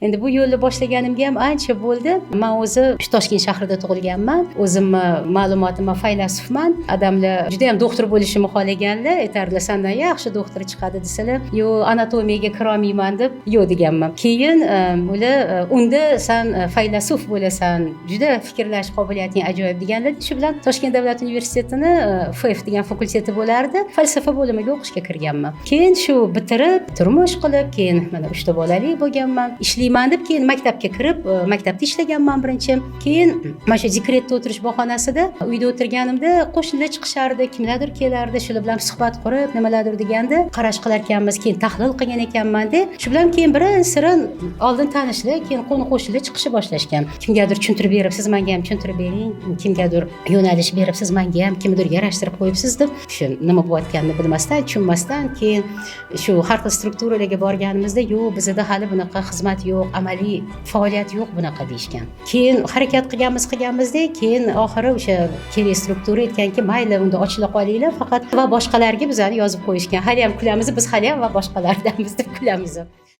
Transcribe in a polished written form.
Endi bu yo'lni boshlaganimga ham ancha bo'ldi. Men o'zi Toshkent shahrida tug'ilganman. O'zimni ma'lumotim, men faylasufman. Odamlar juda ham doktor bo'lishimni xohlaganlar, aytardilar, "Sendan yaxshi doktor chiqadi" desalar, "Yo'q, anatomiyaga kira olmayman" deb yo'q deganman. Keyin ular unda sen faylasuf bo'lasan, juda fikrlash qobiliyating ajoyib deganlar. Shu bilan Toshkent davlat universitetini FF degan fakulteti bo'lardi. Falsafa bo'limiga o'qishga kirganman. Keyin shu bitirib, turmush qilib, keyin mana 3 ta bolali bo'lganman. Ishlayman deb keyin maktabga kirib, maktabda ishlaganman birinchi. Keyin mana shu dekretda o'tirish bahonasida uyda o'tirganimda qo'shnilar chiqishardi, kimlardir kelardi, shular bilan suhbat qurib, nimalardir deganda qarash qilar ekanmiz, keyin tahlil qilgan ekanman-da. Shu bilan keyin birin-sirin oldin tanishlar, keyin qo'ni-qo'shnilar chiqishni boshlashgan. Kimgadir tushuntirib berib, siz menga ham tushuntirib bering, kimgadir yo'nalish berib, siz menga ham kimdir yarashtirib qo'yibsiz deb, shu nima bo'layotganini bilmasdan, tushunmasdan, keyin shu har xil strukturalarga borganimizda, "Yo'q, bizda hali bunaqa xizmat yo'q, amaliy faoliyat yo'q bunaqa" deyishgan. Keyin harakat qilganmizda, keyin oxiri o'sha kerak struktura aytganki, "Mayli, unda ochila qolinglar, faqat va boshqalarga bizani yozib qo'yishgan. Hali ham kulamiz, biz hali ham va boshqalardanmiz" deb kulamiz.